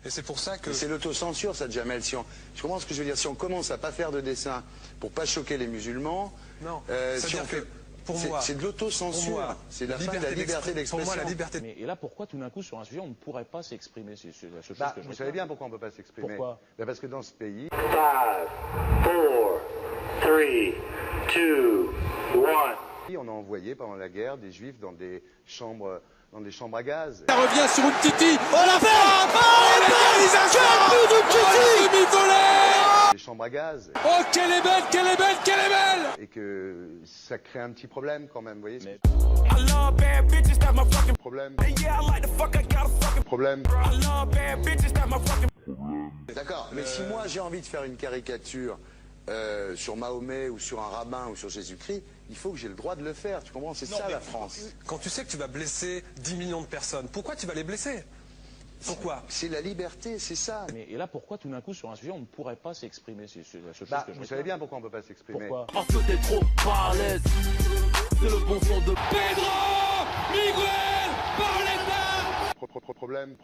Et c'est pour ça que... C'est l'autocensure, ça, Jamel. Je comprends ce que je veux dire. Si on commence à pas faire de dessin pour pas choquer les musulmans... Non, si on fait... C'est de l'autocensure. C'est la fin de la liberté d'expression. Pour moi, la liberté... Mais et là, pourquoi tout d'un coup, sur un sujet, on ne pourrait pas s'exprimer? C'est la seule chose que je vous savez bien pourquoi on ne peut pas s'exprimer. Pourquoi? Parce que dans ce pays... 5, 4, 3, 2, 1... On a envoyé pendant la guerre des juifs dans des chambres à gaz. Ça revient sur une Titi. Oh la frappe! Oh l'égalisation! Quel but de Titi! Demi-volée! Des chambres à gaz. Oh qu'elle est belle, qu'elle est belle, qu'elle est belle! Et que ça crée un petit problème quand même, vous voyez. Mais... Problème. D'accord, mais si moi j'ai envie de faire une caricature sur Mahomet ou sur un rabbin ou sur Jésus-Christ, il faut que j'ai le droit de le faire, tu comprends? C'est ça la France. Quand tu sais que tu vas blesser 10 millions de personnes, pourquoi tu vas les blesser? Pourquoi? C'est la liberté, c'est ça. Mais et là, pourquoi tout d'un coup, sur un sujet, on ne pourrait pas s'exprimer? C'est la seule chose que je vous savez bien pourquoi on ne peut pas s'exprimer. Pourquoi? Parce que t'es trop pas à l'aise. C'est le bon son de Pedro Miguel Pauletta. Problème.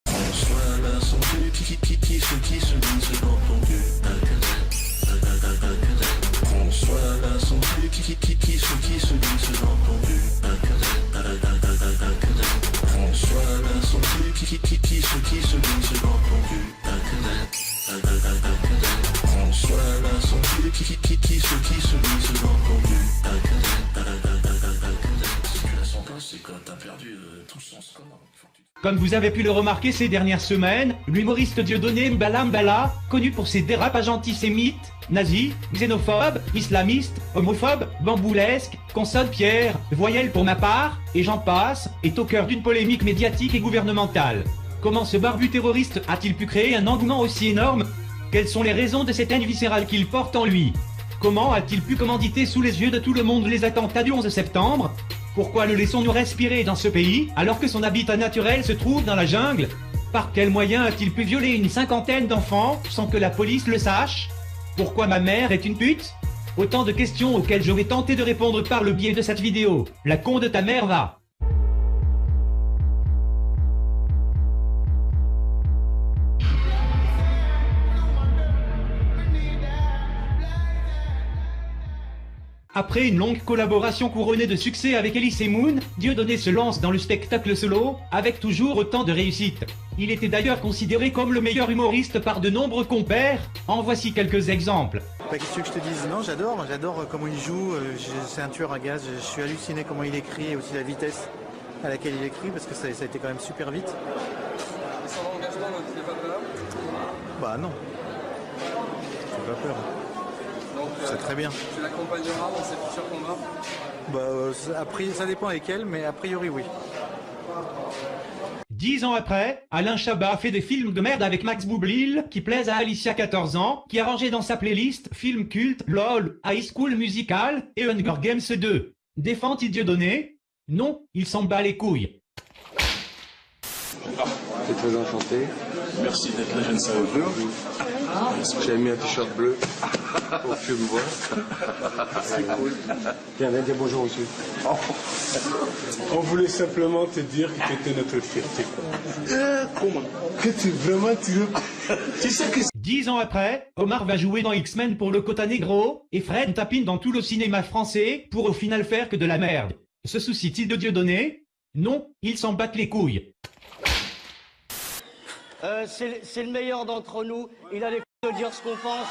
François la santé qui se glisse dans ton cul. François la santé qui se glisse dans ton cul. François la santé qui se glisse dans ton cul. François la santé qui se glisse dans ton cul. Si tu la sens pas, c'est quand t'as perdu tout sens commun. Comme vous avez pu le remarquer ces dernières semaines, l'humoriste Dieudonné Mbala Mbala, connu pour ses dérapages antisémites, nazis, xénophobes, islamistes, homophobes, bamboulesques, consonne pierre, voyelle pour ma part, et j'en passe, est au cœur d'une polémique médiatique et gouvernementale. Comment ce barbu terroriste a-t-il pu créer un engouement aussi énorme? Quelles sont les raisons de cette haine viscérale qu'il porte en lui? Comment a-t-il pu commanditer sous les yeux de tout le monde les attentats du 11 septembre? Pourquoi le laissons-nous respirer dans ce pays alors que son habitat naturel se trouve dans la jungle? Par quels moyens a-t-il pu violer une cinquantaine d'enfants sans que la police le sache? Pourquoi ma mère est une pute? Autant de questions auxquelles je vais tenter de répondre par le biais de cette vidéo. La con de ta mère va! Après une longue collaboration couronnée de succès avec Elise Moon, Dieudonné se lance dans le spectacle solo, avec toujours autant de réussite. Il était d'ailleurs considéré comme le meilleur humoriste par de nombreux compères. En voici quelques exemples. Qu'est-ce que je te dise? Non, j'adore comment il joue, c'est un tueur à gaz, je suis halluciné comment il écrit et aussi la vitesse à laquelle il écrit parce que ça a été quand même super vite. Et son engagement, donc, il n'est pas peur? Bah non, j'ai pas peur. C'est très bien. Tu l'accompagneras dans ses futurs combats? Ça dépend lesquels, mais a priori oui. 10 ans après, Alain Chabat fait des films de merde avec Max Boublil qui plaisent à Alicia 14 ans, qui a rangé dans sa playlist films cultes, LOL, High School Musical et Hunger Games 2. Défend-il Dieudonné? Non, il s'en bat les couilles. T'es très enchanté. Merci d'être là, je ne savais pas. J'ai mis un t-shirt bleu pour que tu me vois. C'est cool. Viens dire bonjour aussi. On voulait simplement te dire que tu étais notre fierté. Comment? Que tu sais que... 10 ans après, Omar va jouer dans X-Men pour le Quota Negro, et Fred tapine dans tout le cinéma français pour au final faire que de la merde. Se soucie-t-il de Dieudonné? Non, il s'en bat les couilles. C'est le meilleur d'entre nous, il a les couilles de dire ce qu'on pense,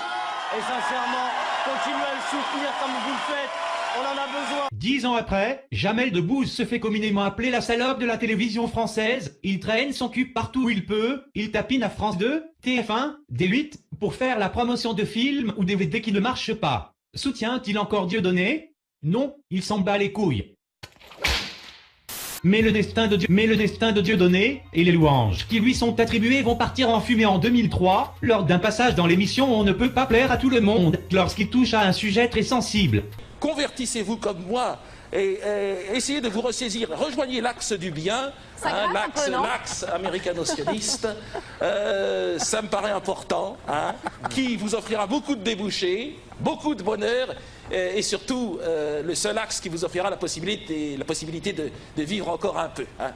et sincèrement, continuez à le soutenir comme vous le faites, on en a besoin. 10 ans après, Jamel Debbouze se fait communément appeler la salope de la télévision française, il traîne son cul partout où il peut, il tapine à France 2, TF1, D8, pour faire la promotion de films ou DVD qui ne marchent pas. Soutient-il encore Dieudonné? Non, il s'en bat les couilles. Mais le destin de Dieudonné et les louanges qui lui sont attribuées vont partir en fumée en 2003, lors d'un passage dans l'émission On ne peut pas plaire à tout le monde, lorsqu'il touche à un sujet très sensible. Convertissez-vous comme moi et essayez de vous ressaisir. Rejoignez l'axe du bien, hein, l'axe américano-sioniste. Ça me paraît important, hein, qui vous offrira beaucoup de débouchés, beaucoup de bonheur, et surtout le seul axe qui vous offrira la possibilité de vivre encore un peu. Hein.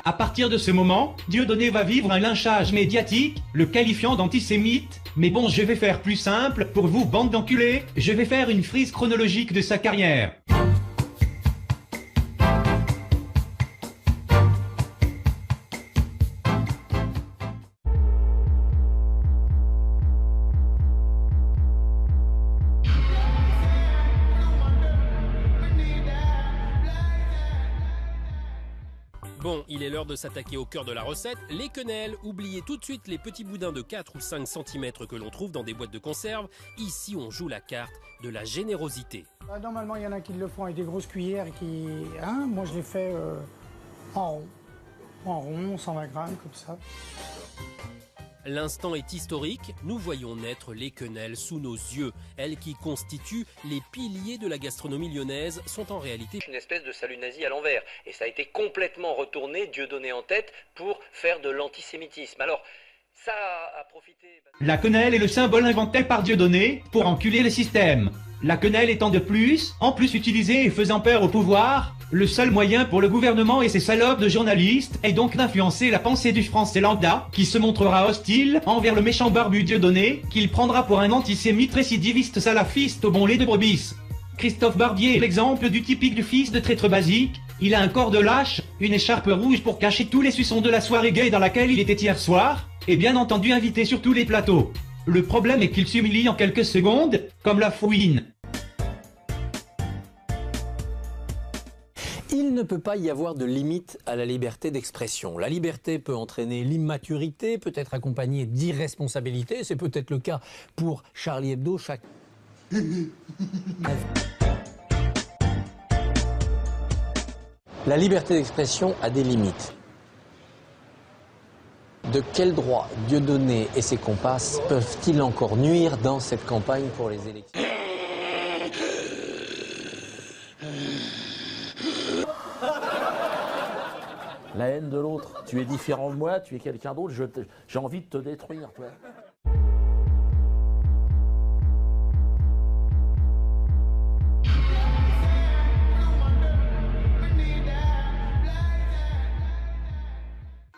À partir de ce moment, Dieudonné va vivre un lynchage médiatique, le qualifiant d'antisémite. Mais bon, je vais faire plus simple, pour vous, bande d'enculés, je vais faire une frise chronologique de sa carrière. Bon, il est l'heure de s'attaquer au cœur de la recette, les quenelles. Oubliez tout de suite les petits boudins de 4 ou 5 cm que l'on trouve dans des boîtes de conserve. Ici, on joue la carte de la générosité. Normalement, il y en a qui le font avec des grosses cuillères et qui... Hein, moi, je les fais en rond, 120 grammes, comme ça. L'instant est historique, nous voyons naître les quenelles sous nos yeux. Elles qui constituent les piliers de la gastronomie lyonnaise sont en réalité une espèce de salut nazi à l'envers. Et ça a été complètement retourné, Dieudonné en tête, pour faire de l'antisémitisme. Alors, ça a profité... La quenelle est le symbole inventé par Dieudonné pour enculer le système. La quenelle étant de plus, en plus utilisée et faisant peur au pouvoir, le seul moyen pour le gouvernement et ses salopes de journalistes est donc d'influencer la pensée du français lambda, qui se montrera hostile envers le méchant barbu Dieudonné, qu'il prendra pour un antisémite récidiviste salafiste au bon lait de brebis. Christophe Barbier est l'exemple du typique du fils de traître basique. Il a un corps de lâche, une écharpe rouge pour cacher tous les suçons de la soirée gay dans laquelle il était hier soir, et bien entendu invité sur tous les plateaux. Le problème est qu'il s'humilie en quelques secondes, comme la fouine. Il ne peut pas y avoir de limite à la liberté d'expression. La liberté peut entraîner l'immaturité, peut être accompagnée d'irresponsabilité. C'est peut-être le cas pour Charlie Hebdo. La liberté d'expression a des limites. De quel droit Dieudonné et ses comparses peuvent-ils encore nuire dans cette campagne pour les élections ? La haine de l'autre. Tu es différent de moi, tu es quelqu'un d'autre, j'ai envie de te détruire, toi.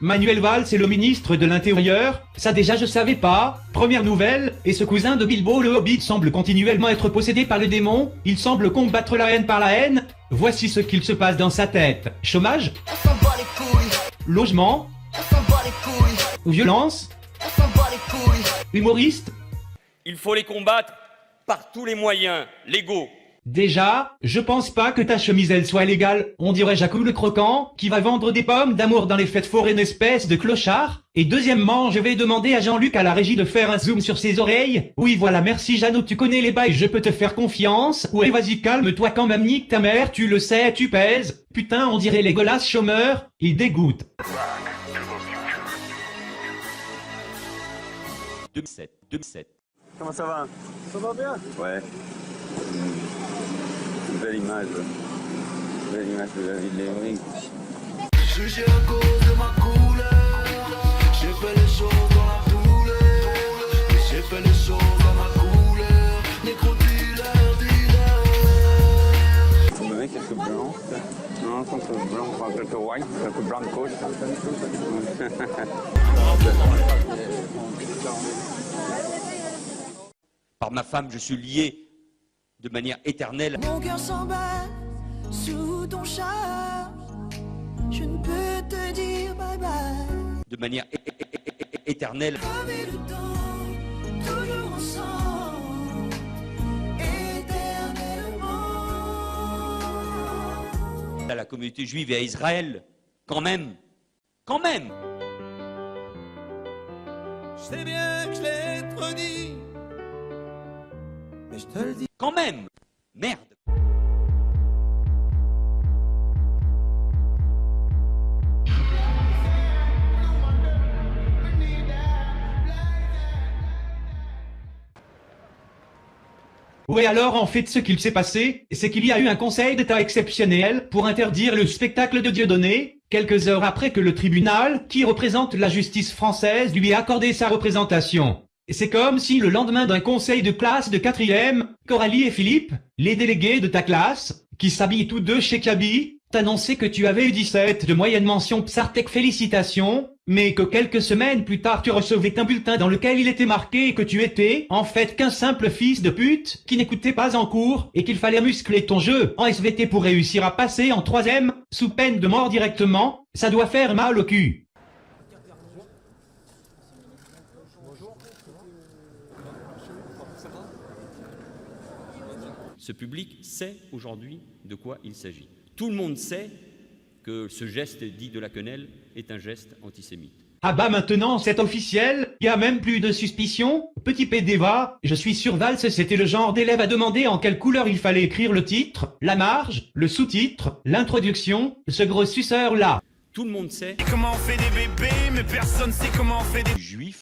Manuel Valls est le ministre de l'Intérieur, ça déjà je savais pas. Première nouvelle, et ce cousin de Bilbo le Hobbit semble continuellement être possédé par le démon, il semble combattre la haine par la haine. Voici ce qu'il se passe dans sa tête. Chômage, logement, violence, humoriste. Il faut les combattre par tous les moyens légaux. Déjà, je pense pas que ta chemiselle soit légale. On dirait Jacou le croquant, qui va vendre des pommes d'amour dans les fêtes foraines espèce de clochard. Et deuxièmement, je vais demander à Jean-Luc à la régie de faire un zoom sur ses oreilles. Oui voilà, merci Jeannot, tu connais les bails, je peux te faire confiance. Ouais vas-y calme-toi quand même, nique ta mère, tu le sais, tu pèses. Putain, on dirait les golasses chômeurs, ils dégoûtent. 2007. Comment ça va? Ça va bien? Ouais. Belle image de la ville d'Evry. Jugé à cause de ma couleur, j'ai fait les choses dans la douleur, j'ai fait les choses dans ma couleur, nécro-dealer, dealer. Vous me mettez quelques blancs? Non, quelques blancs, enfin quelques white, quelques blancos, Par ma femme, je suis lié de manière éternelle. Mon cœur s'emballe sous ton char. Je ne peux te dire bye bye. De manière éternelle. Avec le temps, toujours ensemble, éternellement. À la communauté juive et à Israël, quand même. Quand même. Je sais bien que je l'ai trop dit, mais je te le dis. Quand même. Merde. Ouais, alors en fait ce qu'il s'est passé, c'est qu'il y a eu un conseil d'État exceptionnel pour interdire le spectacle de Dieudonné, quelques heures après que le tribunal, qui représente la justice française, lui ait accordé sa représentation. C'est comme si le lendemain d'un conseil de classe de 4e, Coralie et Philippe, les délégués de ta classe, qui s'habillent tous deux chez Kaby, t'annonçaient que tu avais eu 17 de moyenne mention Psartec félicitations, mais que quelques semaines plus tard tu recevais un bulletin dans lequel il était marqué que tu étais, en fait, qu'un simple fils de pute, qui n'écoutait pas en cours, et qu'il fallait muscler ton jeu en SVT pour réussir à passer en 3e, sous peine de mort directement, ça doit faire mal au cul. Ce public sait aujourd'hui de quoi il s'agit. Tout le monde sait que ce geste dit de la quenelle est un geste antisémite. Ah bah maintenant c'est officiel, y a même plus de suspicion. Petit Pédéva, je suis sûr Valls c'était le genre d'élève à demander en quelle couleur il fallait écrire le titre, la marge, le sous-titre, l'introduction, ce gros suceur là. Tout le monde sait comment on fait des bébés, mais personne sait comment on fait des juifs